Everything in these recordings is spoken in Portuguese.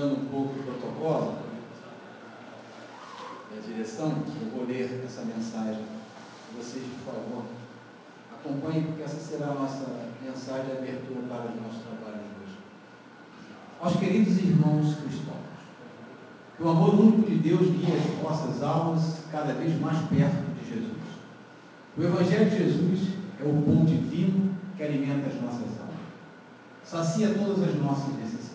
mudando um pouco o protocolo da direção, eu vou ler essa mensagem. Vocês, por favor, acompanhem, porque essa será a nossa mensagem de abertura para o nosso trabalho de hoje. Aos queridos irmãos cristãos, que o amor único de Deus guie as vossas almas cada vez mais perto de Jesus. O Evangelho de Jesus é o pão divino que alimenta as nossas almas, sacia todas as nossas necessidades.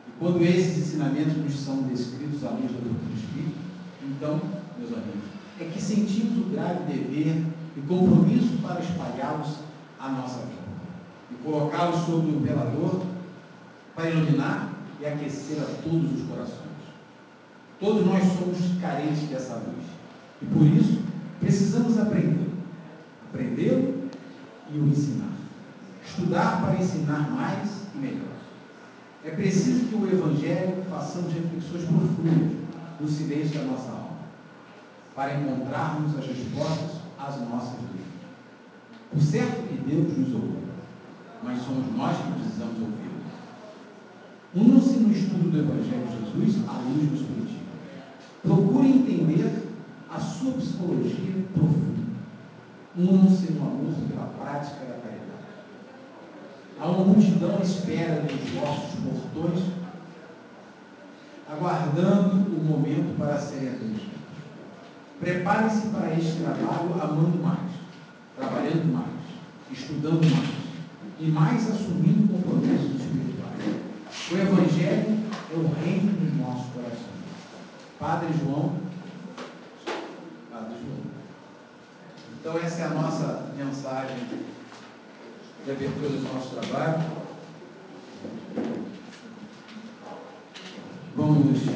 E quando esses ensinamentos nos são descritos à luz da doutrina espírita, então, meus amigos, é que sentimos o grave dever e compromisso para espalhá-los à nossa volta e colocá-los sobre o velador para iluminar e aquecer a todos os corações. Todos nós somos carentes dessa luz e por isso precisamos aprendê-lo e o ensinar, estudar para ensinar mais e melhor. É preciso que o Evangelho façamos reflexões profundas no silêncio da nossa alma, para encontrarmos as respostas às nossas dúvidas. Por certo que Deus nos ouve, mas somos nós que precisamos ouvi-lo. Unam-se no estudo do Evangelho de Jesus à luz do Espiritismo. Procurem entender a sua psicologia profunda. Unam-se no amor pela prática da caridade. Há uma multidão à espera dos vossos portões, aguardando o momento para serem atendidos. Preparem-se para este trabalho amando mais, trabalhando mais, estudando mais e mais assumindo compromissos espirituais. O Evangelho é o reino dos nossos corações. Padre João. Então essa é a nossa mensagem de abertura do nosso trabalho. Vamos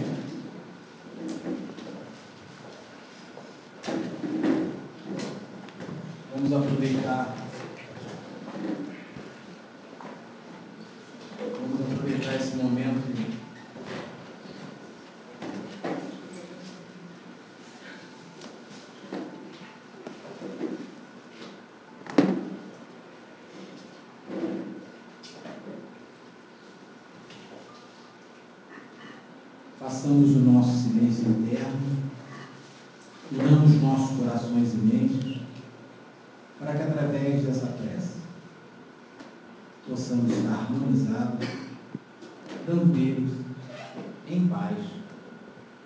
aproveitar esse momento façamos o nosso silêncio interno, unamos nossos corações e mentes, para que através dessa prece possamos estar harmonizados, tranquilos, em paz,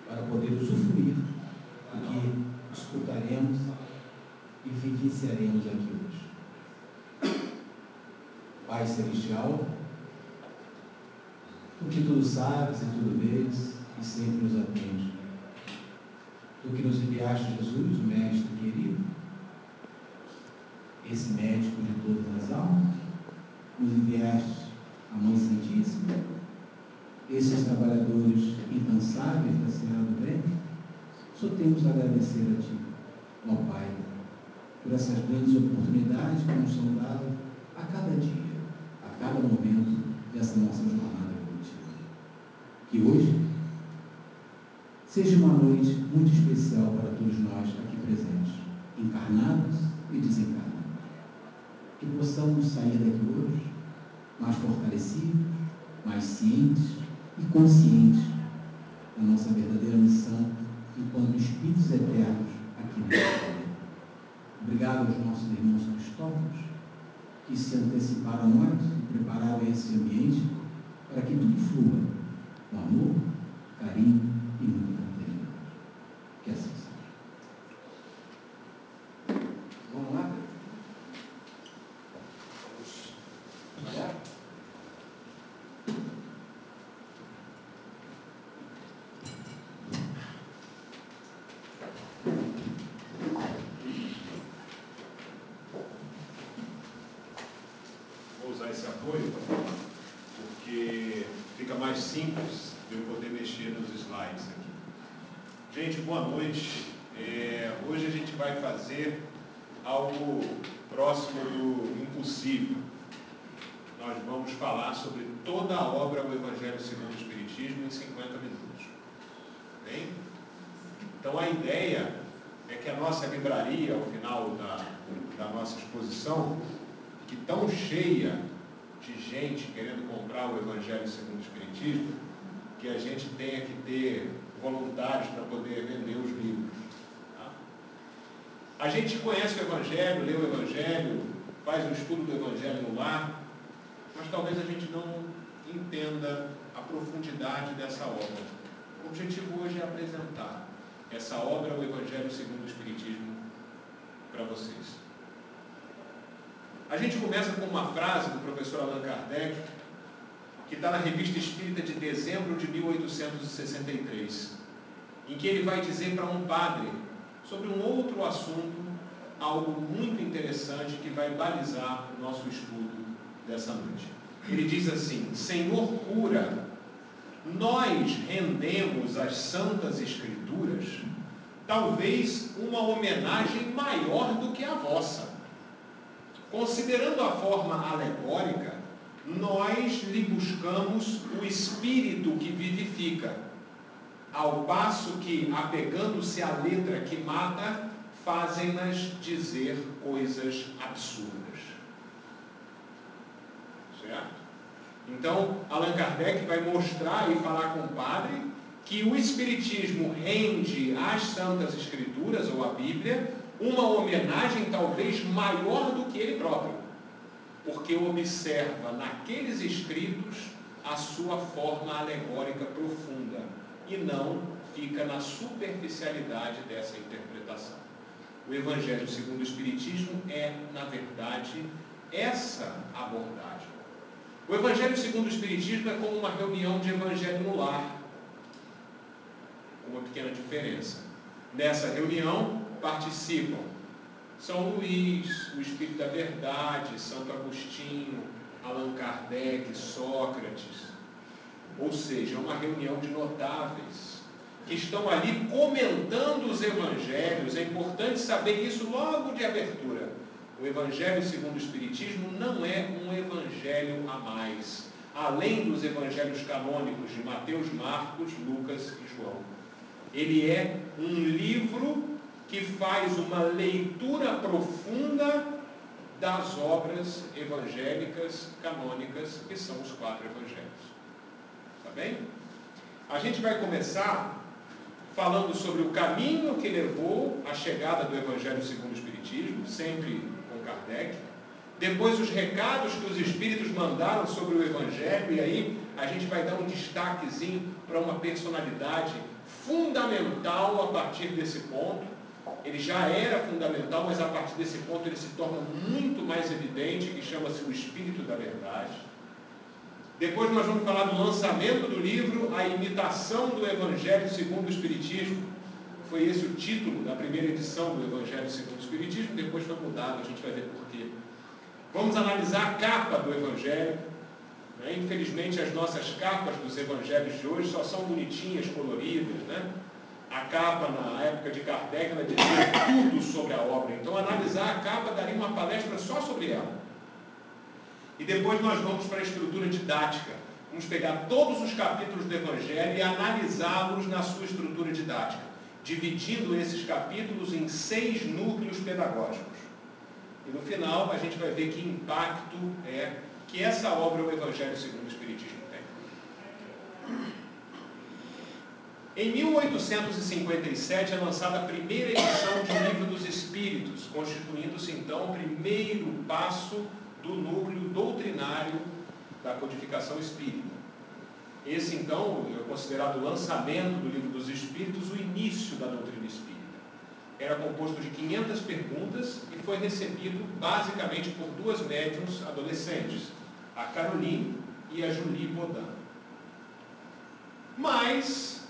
para poder usufruir do que escutaremos e vivenciaremos aqui hoje. Pai Celestial, Tu que tudo sabes e tudo vês e sempre nos atende. Tu que nos enviaste Jesus, o Mestre querido, esse médico de todas as almas, nos enviaste a Mãe Santíssima, esses trabalhadores incansáveis da Seara do Bem, só temos a agradecer a Ti, ó Pai, por essas grandes oportunidades que nos são dadas a cada dia, a cada momento dessa nossa jornada evolutiva. Que hoje seja uma noite muito especial para todos nós aqui presentes, encarnados e desencarnados. Que possamos sair daqui hoje mais fortalecidos, mais cientes e conscientes da nossa verdadeira missão enquanto espíritos eternos aqui neste planeta. Obrigado aos nossos irmãos cristófagos que se anteciparam a nós e prepararam esse ambiente para que tudo flua com amor, carinho e muita fraternidade. Que assim seja. Vamos lá? Vamos trabalhar? Vou usar esse apoio porque fica mais simples de eu poder mexer nos slides aqui. Gente, boa noite. Hoje a gente vai fazer algo próximo do impossível. Nós vamos falar sobre toda a obra do Evangelho segundo o Espiritismo em 50 minutos. Bem? Então a ideia é que a nossa livraria, ao final da nossa exposição, que tão cheia de gente querendo comprar o Evangelho segundo o Espiritismo, que a gente tenha que ter voluntários para poder vender os livros. Tá? A gente conhece o Evangelho, lê o Evangelho, faz o estudo do Evangelho no lar, mas talvez a gente não entenda a profundidade dessa obra. O objetivo hoje é apresentar essa obra, o Evangelho segundo o Espiritismo, para vocês. A gente começa com uma frase do professor Allan Kardec, que está na Revista Espírita de dezembro de 1863, em que ele vai dizer para um padre sobre um outro assunto, algo muito interessante que vai balizar o nosso estudo dessa noite. Ele diz assim: Senhor cura, nós rendemos às Santas Escrituras talvez uma homenagem maior do que a vossa. Considerando a forma alegórica, nós lhe buscamos o espírito que vivifica, ao passo que, apegando-se à letra que mata, fazem-nas dizer coisas absurdas. Certo? Então, Allan Kardec vai mostrar e falar com o padre que o Espiritismo rende às Santas Escrituras, ou à Bíblia, uma homenagem talvez maior do que ele próprio, porque observa naqueles escritos a sua forma alegórica profunda e não fica na superficialidade dessa interpretação. O Evangelho segundo o Espiritismo é, na verdade, essa abordagem. O Evangelho segundo o Espiritismo é como uma reunião de Evangelho no lar, com uma pequena diferença. Nessa reunião participam São Luís, o Espírito da Verdade, Santo Agostinho, Allan Kardec, Sócrates. Ou seja, é uma reunião de notáveis que estão ali comentando os evangelhos. É importante saber isso logo de abertura. O Evangelho segundo o Espiritismo não é um evangelho a mais, além dos evangelhos canônicos de Mateus, Marcos, Lucas e João. Ele é um livro que faz uma leitura profunda das obras evangélicas canônicas, que são os 4 evangelhos. Tá bem? A gente vai começar falando sobre o caminho que levou à chegada do Evangelho segundo o Espiritismo, sempre com Kardec. Depois os recados que os Espíritos mandaram sobre o Evangelho, e aí a gente vai dar um destaquezinho para uma personalidade fundamental a partir desse ponto. Ele já era fundamental, mas a partir desse ponto ele se torna muito mais evidente, que chama-se o Espírito da Verdade. Depois nós vamos falar do lançamento do livro, A Imitação do Evangelho segundo o Espiritismo. Foi esse o título da primeira edição do Evangelho segundo o Espiritismo, depois foi mudado, a gente vai ver por quê. Vamos analisar a capa do Evangelho. Infelizmente as nossas capas dos Evangelhos de hoje só são bonitinhas, coloridas, né? A capa, na época de Kardec, ela dizia tudo sobre a obra. Então, analisar a capa daria uma palestra só sobre ela. E depois nós vamos para a estrutura didática. Vamos pegar todos os capítulos do Evangelho e analisá-los na sua estrutura didática, dividindo esses capítulos em 6 núcleos pedagógicos. E no final, a gente vai ver que impacto é que essa obra, o Evangelho segundo o Espiritismo, tem. Em 1857 é lançada a primeira edição de O Livro dos Espíritos, constituindo-se então o primeiro passo do núcleo doutrinário da codificação espírita. Esse então é considerado o lançamento do Livro dos Espíritos, o início da doutrina espírita. Era composto de 500 perguntas e foi recebido basicamente por 2 médiuns adolescentes, a Caroline e a Julie Baudin. Mas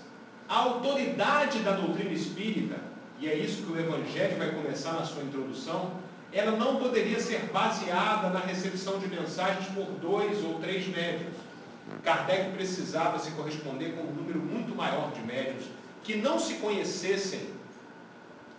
a autoridade da doutrina espírita, e é isso que o Evangelho vai começar na sua introdução, ela não poderia ser baseada na recepção de mensagens por 2 ou 3 médiuns. Kardec precisava se corresponder com um número muito maior de médiuns que não se conhecessem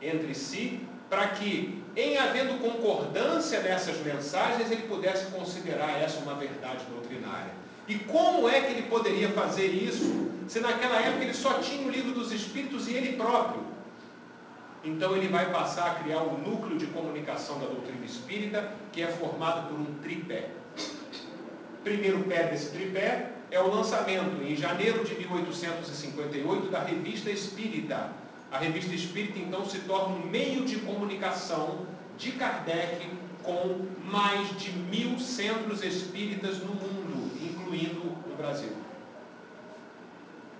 entre si, para que, em havendo concordância nessas mensagens, ele pudesse considerar essa uma verdade doutrinária. E como é que ele poderia fazer isso, se naquela época ele só tinha o Livro dos Espíritos e ele próprio? Então ele vai passar a criar um núcleo de comunicação da doutrina espírita, que é formado por um tripé. primeiro pé desse tripé é o lançamento, em janeiro de 1858, da Revista Espírita. A Revista Espírita, então, se torna um meio de comunicação de Kardec com mais de 1000 centros espíritas no mundo, incluindo no Brasil.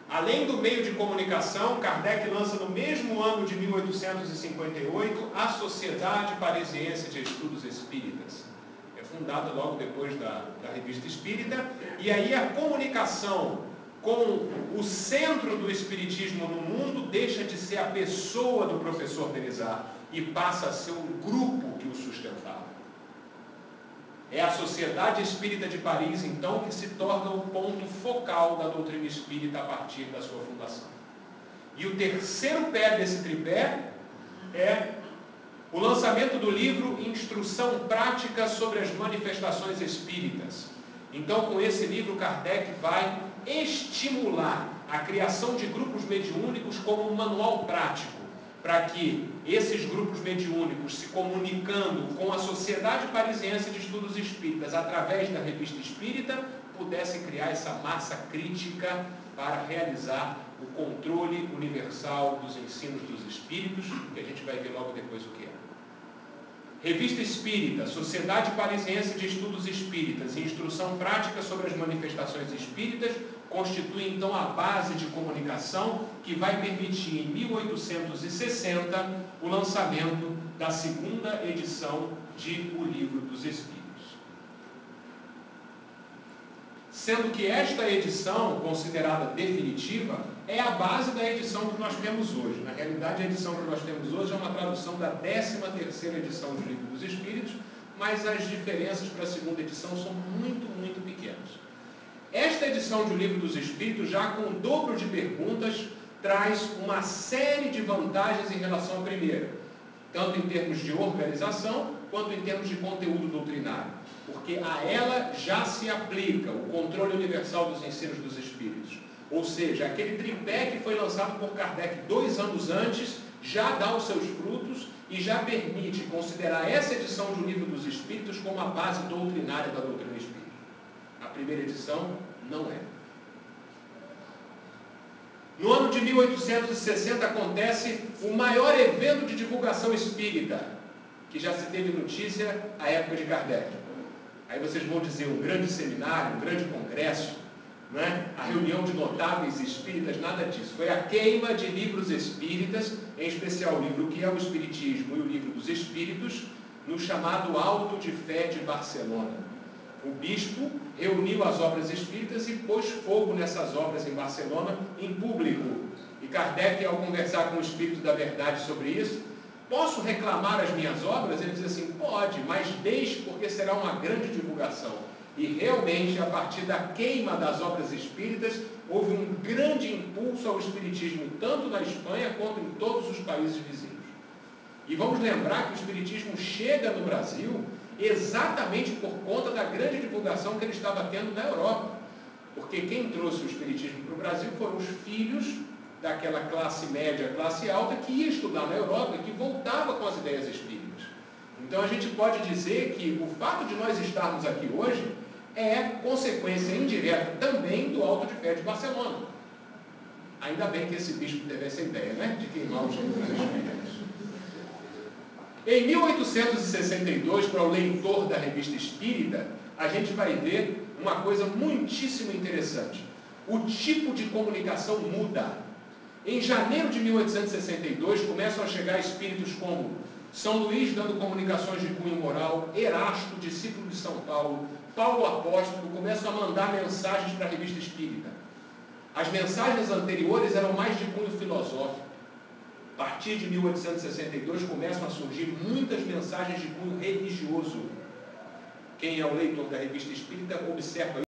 Além do meio de comunicação, Kardec lança no mesmo ano de 1858 a Sociedade Parisiense de Estudos Espíritas. É fundada logo depois da Revista Espírita, e aí a comunicação com o centro do espiritismo no mundo deixa de ser a pessoa do professor Denizar e passa a ser um grupo que o sustentava. É a Sociedade Espírita de Paris, então, que se torna o ponto focal da doutrina espírita a partir da sua fundação. E o terceiro pé desse tripé é o lançamento do livro Instrução Prática sobre as Manifestações Espíritas. Então, com esse livro, Kardec vai estimular a criação de grupos mediúnicos como um manual prático, para que esses grupos mediúnicos, se comunicando com a Sociedade Parisiense de Estudos Espíritas através da Revista Espírita, pudessem criar essa massa crítica para realizar o controle universal dos ensinos dos espíritos, que a gente vai ver logo depois o que é. Revista Espírita, Sociedade Parisiense de Estudos Espíritas e Instrução Prática sobre as Manifestações Espíritas constitui então a base de comunicação que vai permitir, em 1860, o lançamento da segunda edição de O Livro dos Espíritos. Sendo que esta edição, considerada definitiva, é a base da edição que nós temos hoje. Na realidade, a edição que nós temos hoje é uma tradução da 13ª edição do Livro dos Espíritos, mas as diferenças para a segunda edição são muito, muito pequenas. Esta edição do Livro dos Espíritos, já com o dobro de perguntas, traz uma série de vantagens em relação à primeira, tanto em termos de organização, quanto em termos de conteúdo doutrinário, porque a ela já se aplica o controle universal dos ensinos dos Espíritos. Ou seja, aquele tripé que foi lançado por Kardec 2 anos antes, já dá os seus frutos e já permite considerar essa edição do Livro dos Espíritos como a base doutrinária da doutrina espírita. A primeira edição não é. No ano de 1860 acontece o maior evento de divulgação espírita, que já se teve notícia à época de Kardec. Aí vocês vão dizer, um grande seminário, um grande congresso, não é? A reunião de notáveis espíritas, nada disso. Foi a queima de livros espíritas, em especial o livro que é o Espiritismo e o Livro dos Espíritos, no chamado Auto de Fé de Barcelona. O bispo reuniu as obras espíritas e pôs fogo nessas obras em Barcelona, em público. E Kardec, ao conversar com o Espírito da Verdade sobre isso, posso reclamar as minhas obras? Ele diz assim, pode, mas deixe, porque será uma grande divulgação. E realmente, a partir da queima das obras espíritas, houve um grande impulso ao espiritismo, tanto na Espanha quanto em todos os países vizinhos. E vamos lembrar que o espiritismo chega no Brasil exatamente por conta da grande divulgação que ele estava tendo na Europa. Porque quem trouxe o espiritismo para o Brasil foram os filhos daquela classe média, classe alta, que ia estudar na Europa e que voltava com as ideias espíritas. Então a gente pode dizer que o fato de nós estarmos aqui hoje é consequência indireta também do Auto de Fé de Barcelona. Ainda bem que esse bispo teve essa ideia, né? De queimar os livros espíritas. Em 1862, para o leitor da Revista Espírita, a gente vai ver uma coisa muitíssimo interessante. O tipo de comunicação muda. Em janeiro de 1862, começam a chegar espíritos como São Luís dando comunicações de cunho moral, Erasto, discípulo de São Paulo, Paulo Apóstolo, começam a mandar mensagens para a Revista Espírita. As mensagens anteriores eram mais de cunho filosófico. A partir de 1862 começam a surgir muitas mensagens de cunho religioso. Quem é o leitor da Revista Espírita observa